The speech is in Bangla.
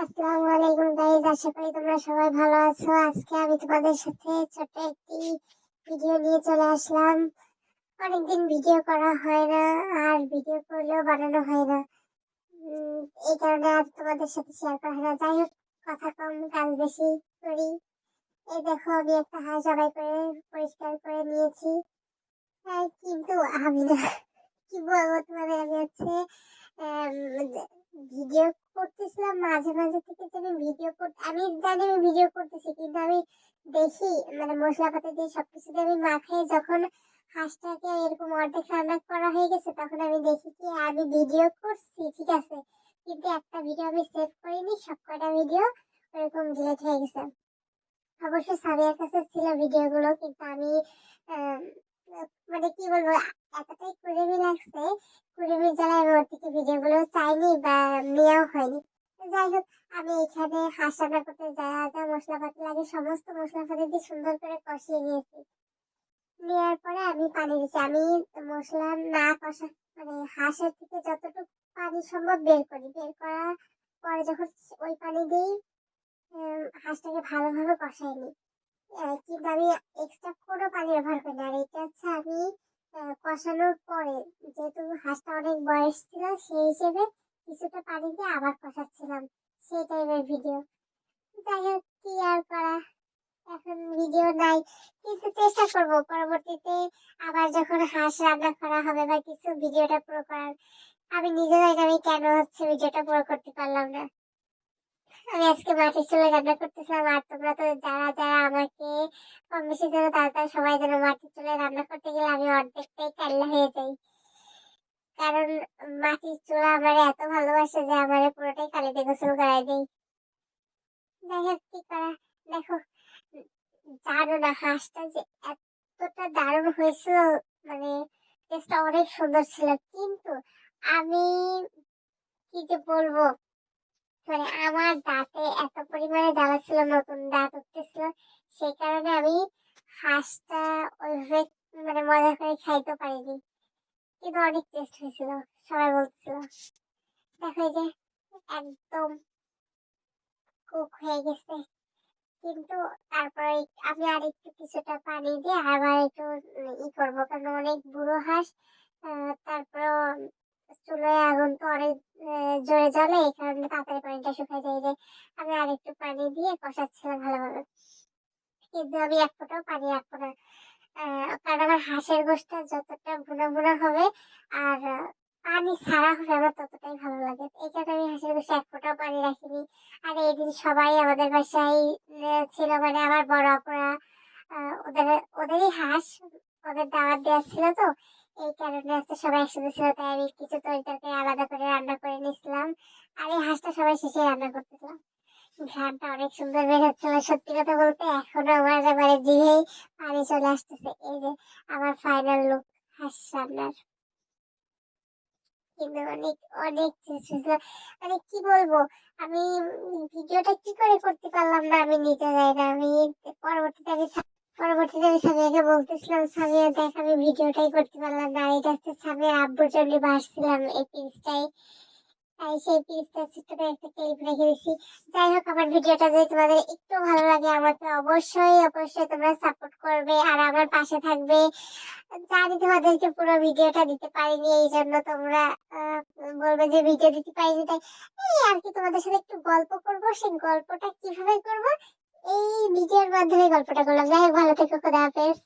আসসালামু আলাইকুম গাইজ, আশা করি তোমরা সবাই ভালো আছো। আজকে আমি তোমাদের সাথে ছোট্ট একটি ভিডিও নিয়ে চলে আসলাম। অনেকদিন ভিডিও করা হয় না, আর ভিডিও করলেও বানানো হয় না। এই কারণে আর তোমাদের সাথে শেয়ার করা হয় না। যাই হোক, কথা কম কাজ বেশি করি। এই দেখো, আমি একটা হাঁস জবাই করে পরিষ্কার করে নিয়েছি। কিন্তু আমি না, কি বলবো তোমাদের, আমি হচ্ছে ভিডিও করতেছিলাম মাঝে মাঝে থেকে যে আমি ভিডিও করতে, আমি জানি আমি ভিডিও করতেছি, কিন্তু আমি দেখি মশলাপাতি দিয়ে সবকিছু দিয়ে আমি মাখাই যখন হাঁসটাকে এরকম অর্ধেক রান্না করা হয়ে গেছে, তখন আমি দেখি কি আমি ভিডিও করছি, ঠিক আছে, কিন্তু একটা ভিডিও আমি সেভ করিনি, সব কয়টা ভিডিও ওরকম ডিলিট হয়ে গেছে। অবশ্য সাবিয়ার কাছে ছিল ভিডিও গুলো, কিন্তু আমি আহ, কি বলবো, এতটাই কুড়েমি লাগছে, কুড়েমির জ্বালায় আমি ওর থেকে ভিডিও গুলো চাইনি বা নেওয়াও হয়নি। যাই হোক, আমি এখানে হাঁস রান্না করতে যা যা মশলাপাতি লাগে সমস্ত মশলাপাতি দিয়ে সুন্দর করে কষিয়ে নিয়েছি। নেওয়ার পরে আমি পানি দিচ্ছি। আমি মশলা না কষা, হাঁসের থেকে যতটুকু পানি সম্ভব বের করি, বের করার পরে যখন ওই পানি দিই হাঁসটাকে ভালোভাবে কষাই নিই। কিন্তু আমি এক্সট্রা কোনো পানি ব্যবহার করি না। আর এটা হচ্ছে আমি কষানোর পরে, যেহেতু হাঁসটা অনেক বয়স ছিল, সেই হিসেবে কিছুটা পানি দিয়ে আবার কষাচ্ছিলাম, সেই টাইপের ভিডিও। যাই হোক, কি আর করা, এখন ভিডিও নাই, কিন্তু চেষ্টা করব পরবর্তীতে আবার যখন হাঁস রান্না করা হবে বা কিছু, ভিডিওটা পুরো করার। আমি নিজেও জানি আমি কেন হচ্ছে ভিডিওটা পুরো করতে পারলাম না। আমি আজকে মাটির চুলায় রান্না করতেছিলাম, আর তোমরা তো যারা যারা আমাকে কম বেশি জানো, তারা তারা সবাই যেন মাটির চুলায় রান্না করতে গেলে আমি অর্ধেকটাই কাল্লা হয়ে যাই। কারণ মাটির চুলা আমার এত ভালোবাসে যে আমার পুরোটাই কালিতে গোসল করাই দেয়। যাই হোক, কি করা, দেখো, জানো না হাঁসটা যে এতটা দারুণ হয়েছিল, মানে টেস্টটা অনেক সুন্দর ছিল। কিন্তু আমি কি যে বলবো, আমার দাঁতে এত পরিমাণে জ্বালা ছিল, নতুন দাঁত উঠতেছিল, সেই কারণে আমি হাঁসটা ওইভাবে মজা করে খাইতে পারিনি। কিন্তু অনেক টেস্ট হয়েছিল, সবাই বলছিল। দেখো, এই যে একদম কুক হয়ে গেছে। কিন্তু তারপরে আমি আর একটু কিছুটা পানি দিয়ে আবার একটু ই করবো, কারণ অনেক বুড়ো হাঁস। তারপর চুলায় আগুন তো অনেক জোরে জ্বলে, এই কারণে তাড়াতাড়ি পানিটা শুকায় যায়। যে আমি আর একটু পানি দিয়ে কষাচ্ছিলাম ভালোভাবে, কিন্তু আমি এক ফোঁটাও পানি রাখবো না। কারণ আমার হাঁসের গোশতটা যতটা ভুনা ভুনা হবে আর পানি ছাড়া হবে, আমার ততটাই ভালো লাগে। এই কারণে আমি হাঁসের গোশতে এক ফোঁটাও পানি রাখিনি। আর এই দিন সবাই আমাদের বাসায় ছিল, আমার বড় আপুরা, ওদের ওদেরই হাঁস, ওদের দাওয়াত দেওয়া ছিল, তো এই কারণে হচ্ছে সবাই একসাথে ছিল, তাই আমি কিছু তরি তরকারি আলাদা করে রান্না করে নিয়েছিলাম। আর এই হাঁসটা সবাই শেষে রান্না করতেছিলাম। ঘ্রাণটা অনেক সুন্দর বের হচ্ছিল, সত্যি কথা বলতে এখনো আমার জিভেই পানি চলে আসতেছে। এই যে আমার ফাইনাল লুক হাঁস রান্নার, কিন্তু অনেক অনেক টেস্ট হয়েছিল। কি বলবো, আমি ভিডিওটা কি করে করতে পারলাম না আমি নিজে জানি না। আমি পরবর্তীতে আমি পরবর্তীতে আমি সামিয়াকে বলতেছিলাম, সামিয়া দেখ, আমি ভিডিওটাই করতে পারলাম না। এটা হচ্ছে সামিয়ার আব্বুর জন্য ভাসছিলাম এই পিসটাই, তাই সেই পিসটা ছোট্ট করে একটা ক্লিপ রেখে দিছি। যাই হোক, আমার ভিডিওটা যদি তোমাদের একটু ভালো লাগে, আমাকে অবশ্যই অবশ্যই তোমরা সাপোর্ট করবে আর আমার পাশে থাকবে। জানি তোমাদেরকে পুরো ভিডিওটা দিতে পারিনি, এই জন্য তোমরা বলবে যে ভিডিও দিতে পারিনি, তাই এই আর কি তোমাদের সাথে একটু গল্প করবো। সেই গল্পটা কিভাবে করবো, এই ভিডিওর মাধ্যমে গল্পটা করলাম। যাই হোক, ভালো থেকো, খোদা হাফেজ।